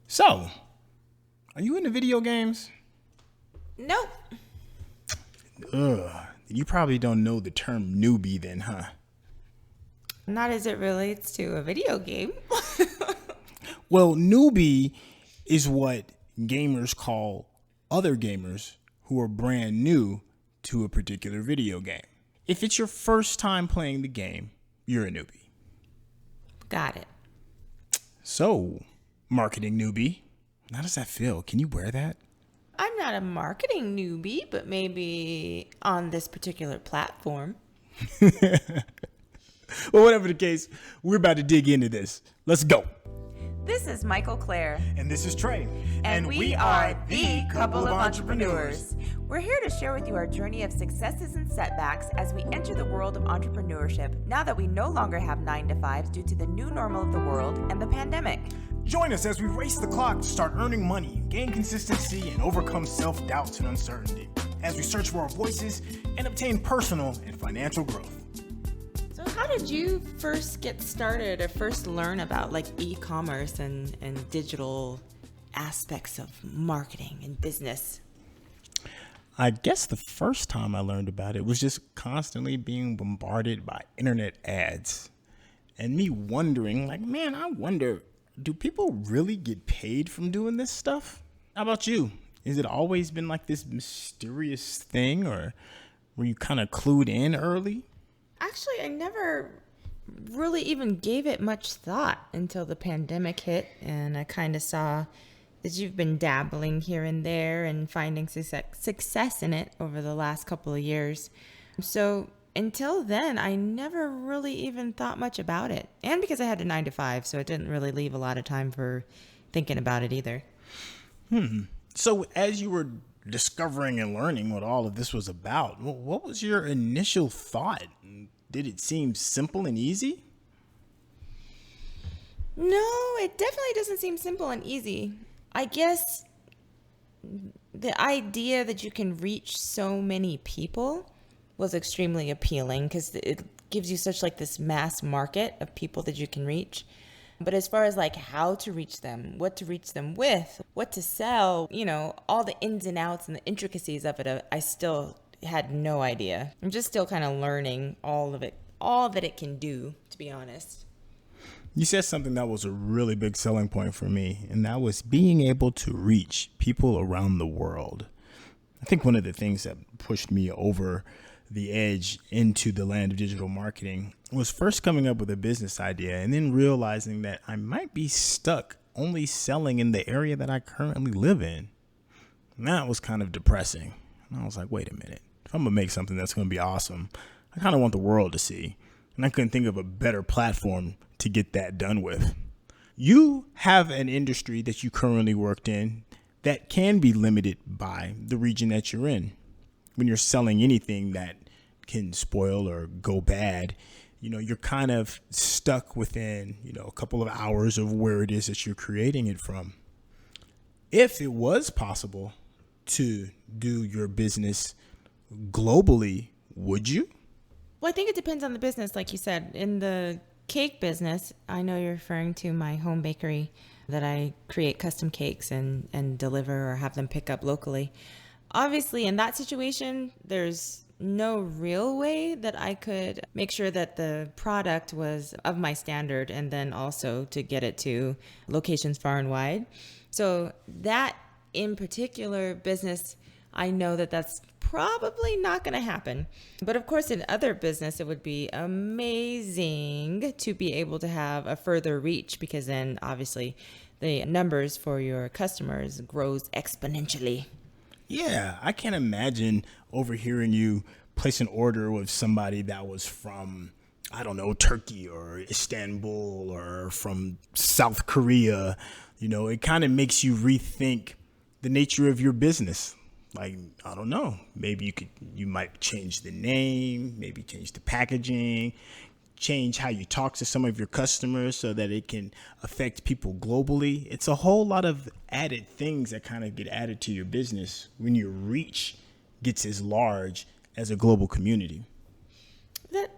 So, are you into video games? Nope. Ugh. You probably don't know the term newbie then, huh? Not as it relates to a video game. Well, newbie is what gamers call other gamers who are brand new to a particular video game. If it's your first time playing the game, you're a newbie. Got it. So, marketing newbie, how does that feel? Can you wear that? I'm not a marketing newbie, but maybe on this particular platform. Well, whatever the case, we're about to dig into this. Let's go. This is Mikel-Claire. And this is Trey. And we are the couple of entrepreneurs. We're here to share with you our journey of successes and setbacks as we enter the world of entrepreneurship now that we no longer have 9 to 5s due to the new normal of the world and the pandemic. Join us as we race the clock to start earning money, gain consistency, and overcome self-doubts and uncertainty as we search for our voices and obtain personal and financial growth. So how did you first get started or first learn about like e-commerce and digital aspects of marketing and business? I guess the first time I learned about it was just constantly being bombarded by internet ads and me wondering, like, man, I wonder, do people really get paid from doing this stuff? How about you? Is it always been like this mysterious thing, or were you kind of clued in early? Actually, I never really even gave it much thought until the pandemic hit, and I kind of saw that you've been dabbling here and there and finding success in it over the last couple of years. So until then, I never really even thought much about it. And because I had a 9 to 5, so it didn't really leave a lot of time for thinking about it either. So as you were discovering and learning what all of this was about, what was your initial thought? Did it seem simple and easy? No, it definitely doesn't seem simple and easy. I guess the idea that you can reach so many people was extremely appealing because it gives you such like this mass market of people that you can reach. But as far as like how to reach them, what to reach them with, what to sell, all the ins and outs and the intricacies of it, I still had no idea. I'm just still kind of learning all that it can do, to be honest. You said something that was a really big selling point for me, and that was being able to reach people around the world. I think one of the things that pushed me over the edge into the land of digital marketing was first coming up with a business idea and then realizing that I might be stuck only selling in the area that I currently live in. And that was kind of depressing. And I was like, wait a minute. If I'm going to make something that's going to be awesome, I kind of want the world to see. And I couldn't think of a better platform to get that done with. You have an industry that you currently worked in that can be limited by the region that you're in. When you're selling anything that can spoil or go bad, you're kind of stuck within, a couple of hours of where it is that you're creating it from. If it was possible to do your business globally, would you? Well, I think it depends on the business, like you said. In the cake business, I know you're referring to my home bakery that I create custom cakes and deliver or have them pick up locally. Obviously, in that situation, there's no real way that I could make sure that the product was of my standard and then also to get it to locations far and wide. So that in particular business, I know that that's probably not going to happen. But of course, in other business, it would be amazing to be able to have a further reach because then obviously the numbers for your customers grows exponentially. Yeah, I can't imagine overhearing you place an order with somebody that was from, I don't know, Turkey or Istanbul or from South Korea. It kind of makes you rethink the nature of your business. Like, I don't know, maybe you might change the name, maybe change the packaging, change how you talk to some of your customers so that it can affect people globally. It's a whole lot of added things that kind of get added to your business when your reach gets as large as a global community.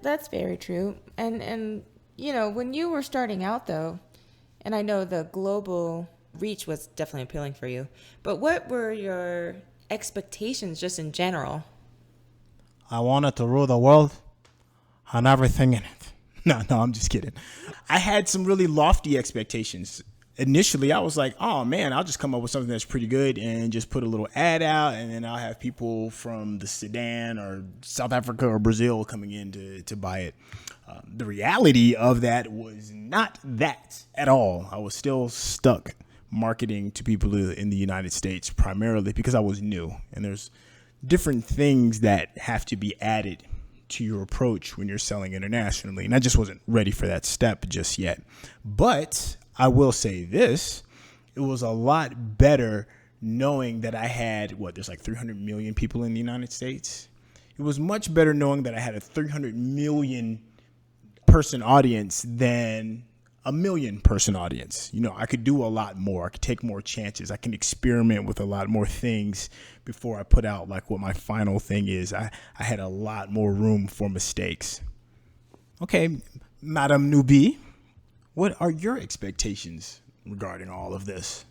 That's very true. And when you were starting out though, and I know the global reach was definitely appealing for you. But what were your expectations just in general? I wanted to rule the world and everything in it. No, I'm just kidding. I had some really lofty expectations. Initially, I was like, oh man, I'll just come up with something that's pretty good and just put a little ad out, and then I'll have people from the Sudan or South Africa or Brazil coming in to buy it. The reality of that was not that at all. I was still stuck marketing to people in the United States primarily because I was new, and there's different things that have to be added to your approach when you're selling internationally. And I just wasn't ready for that step just yet. But I will say this, it was a lot better knowing that I had, there's like 300 million people in the United States. It was much better knowing that I had a 300 million person audience than a million person audience. I could do a lot more. I could take more chances. I can experiment with a lot more things before I put out like what my final thing is. I had a lot more room for mistakes. Okay, Madam Newbie, what are your expectations regarding all of this?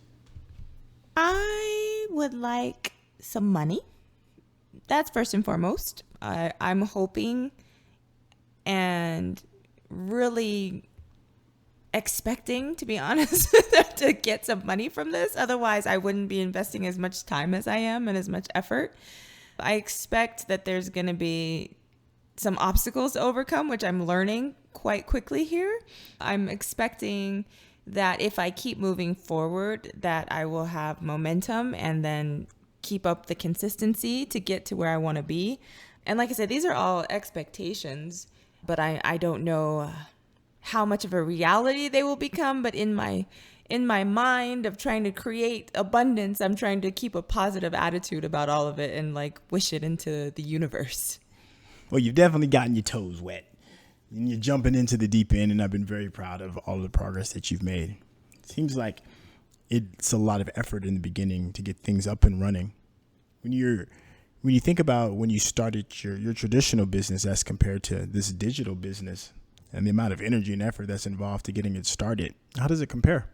I would like some money. That's first and foremost. I'm hoping and really expecting, to be honest, to get some money from this. Otherwise, I wouldn't be investing as much time as I am and as much effort. I expect that there's going to be some obstacles to overcome, which I'm learning quite quickly here. I'm expecting that if I keep moving forward, that I will have momentum and then keep up the consistency to get to where I want to be. And like I said, these are all expectations, but I don't know how much of a reality they will become. But in my mind of trying to create abundance, I'm trying to keep a positive attitude about all of it and like wish it into the universe. Well, you've definitely gotten your toes wet and you're jumping into the deep end, and I've been very proud of all the progress that you've made. It seems like it's a lot of effort in the beginning to get things up and running. When you think about when you started your traditional business as compared to this digital business and the amount of energy and effort that's involved to getting it started, how does it compare?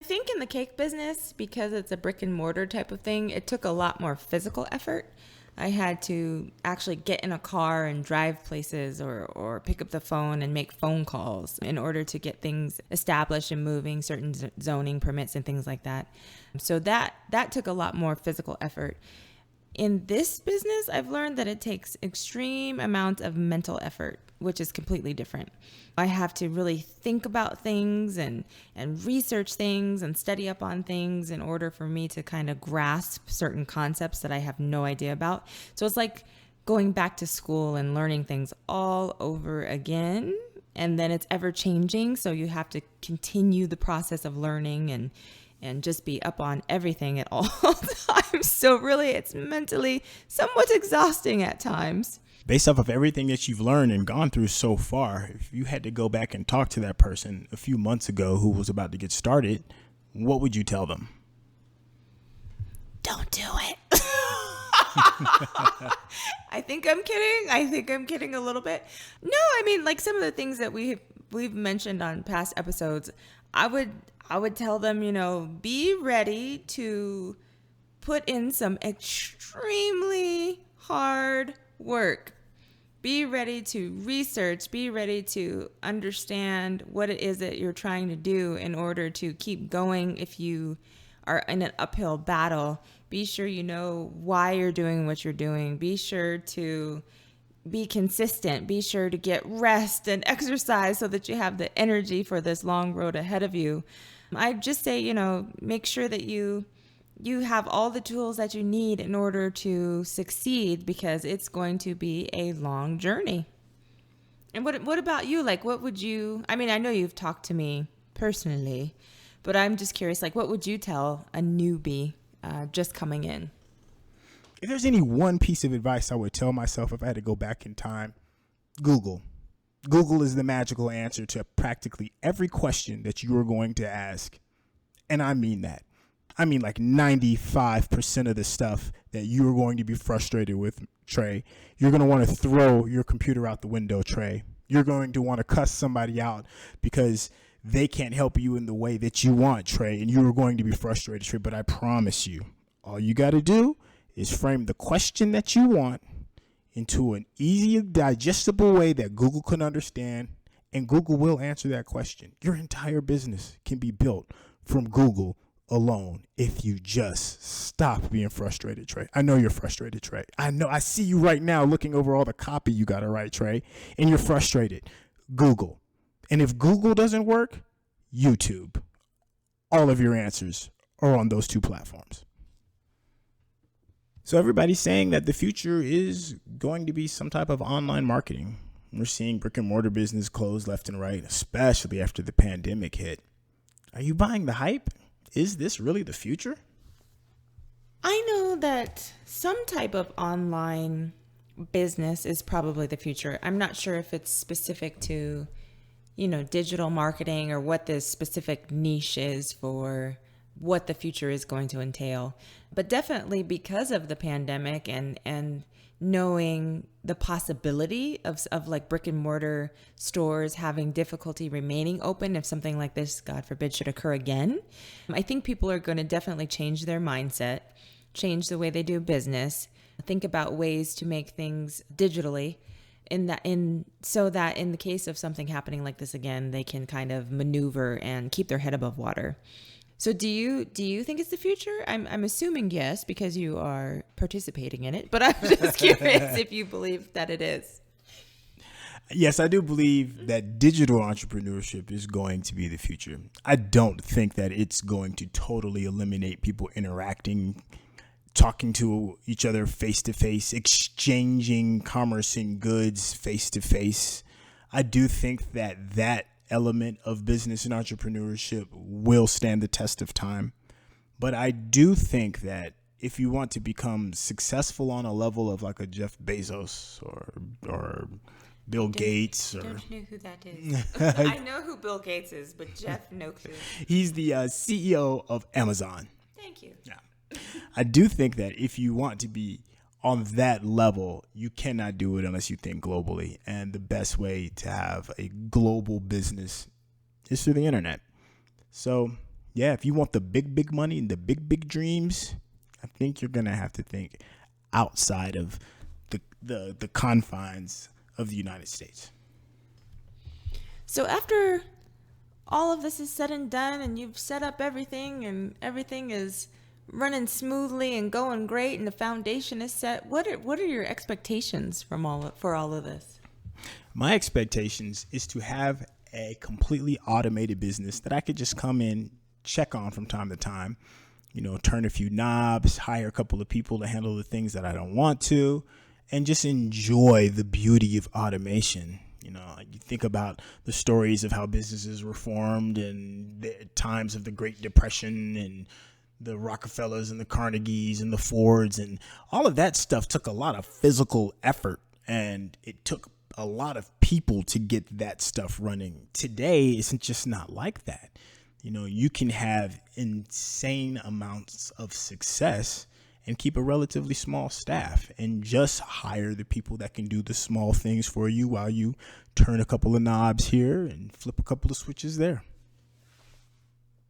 I think in the cake business, because it's a brick and mortar type of thing, it took a lot more physical effort. I had to actually get in a car and drive places or pick up the phone and make phone calls in order to get things established and moving, certain zoning permits and things like that. So that took a lot more physical effort. In this business, I've learned that it takes extreme amounts of mental effort, which is completely different. I have to really think about things and research things and study up on things in order for me to kind of grasp certain concepts that I have no idea about. So it's like going back to school and learning things all over again. And then it's ever changing. So you have to continue the process of learning and just be up on everything at all times. So really, it's mentally somewhat exhausting at times. Based off of everything that you've learned and gone through so far, if you had to go back and talk to that person a few months ago who was about to get started, what would you tell them? Don't do it. I think I'm kidding a little bit. No, I mean, like some of the things that we've mentioned on past episodes, I would tell them, be ready to put in some extremely hard work. Be ready to research, be ready to understand what it is that you're trying to do in order to keep going. If you are in an uphill battle, be sure you know why you're doing what you're doing. Be sure to be consistent. Be sure to get rest and exercise so that you have the energy for this long road ahead of you. I just say, make sure that you have all the tools that you need in order to succeed, because it's going to be a long journey. And what about you? Like, what would you, I mean, I know you've talked to me personally, but I'm just curious, like, what would you tell a newbie just coming in? If there's any one piece of advice I would tell myself if I had to go back in time, Google. Google is the magical answer to practically every question that you are going to ask. And I mean that. I mean, like 95% of the stuff that you are going to be frustrated with, Trey, you're going to want to throw your computer out the window, Trey. You're going to want to cuss somebody out because they can't help you in the way that you want, Trey, and you're going to be frustrated, Trey. But I promise you, all you got to do is frame the question that you want into an easy, digestible way that Google can understand, and Google will answer that question. Your entire business can be built from Google alone if you just stop being frustrated, Trey. I know you're frustrated, Trey. I see you right now looking over all the copy you got to write, Trey, and you're frustrated. Google. And if Google doesn't work, YouTube. All of your answers are on those two platforms. So everybody's saying that the future is going to be some type of online marketing. We're seeing brick and mortar business close left and right, especially after the pandemic hit. Are you buying the hype? Is this really the future? I know that some type of online business is probably the future. I'm not sure if it's specific to, digital marketing or what the specific niche is for what the future is going to entail. But definitely because of the pandemic and knowing the possibility of like brick and mortar stores having difficulty remaining open if something like this, God forbid, should occur again, I think people are going to definitely change their mindset, change the way they do business, think about ways to make things digitally so that in the case of something happening like this again, they can kind of maneuver and keep their head above water. So do you think it's the future? I'm assuming yes, because you are participating in it, but I'm just curious if you believe that it is. Yes, I do believe that digital entrepreneurship is going to be the future. I don't think that it's going to totally eliminate people interacting, talking to each other face to face, exchanging commerce and goods face to face. I do think that element of business and entrepreneurship will stand the test of time. But I do think that if you want to become successful on a level of like a Jeff Bezos or Bill Gates. Don't know who that is. I know who Bill Gates is, but Jeff, no clue. He's the CEO of Amazon. Thank you. Yeah. I do think that if you want to be on that level, you cannot do it unless you think globally. And the best way to have a global business is through the internet. So, yeah, if you want the big money and the big dreams, I think you're going to have to think outside of the confines of the United States. So after all of this is said and done and you've set up everything and everything is running smoothly and going great and the foundation is set, what are your expectations for all of this? My expectations is to have a completely automated business that I could just come in, check on from time to time, turn a few knobs, hire a couple of people to handle the things that I don't want to, and just enjoy the beauty of automation. You think about the stories of how businesses were formed in the times of the Great Depression and the Rockefellers and the Carnegies and the Fords, and all of that stuff took a lot of physical effort, and it took a lot of people to get that stuff running. Today, it's just not like that. You can have insane amounts of success and keep a relatively small staff and just hire the people that can do the small things for you while you turn a couple of knobs here and flip a couple of switches there.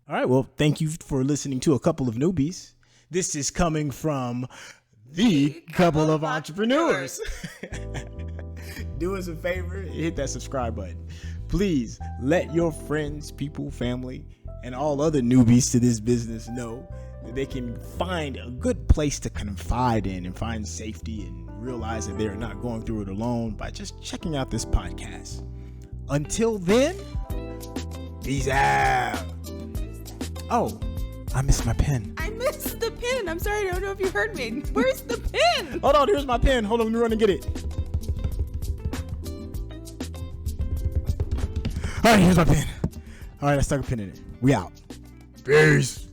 All right, well, thank you for listening to A Couple of Newbies. This is coming from the Couple of Entrepreneurs. Do us a favor, hit that subscribe button. Please let your friends, people, family, and all other newbies to this business know that they can find a good place to confide in and find safety and realize that they're not going through it alone by just checking out this podcast. Until then, peace out. Oh, I missed my pen. I missed the pen. I'm sorry. I don't know if you heard me. Where's the pen? Hold on. Here's my pen. Hold on. Let me run and get it. All right. Here's my pen. All right. I stuck a pen in it. We out. Peace.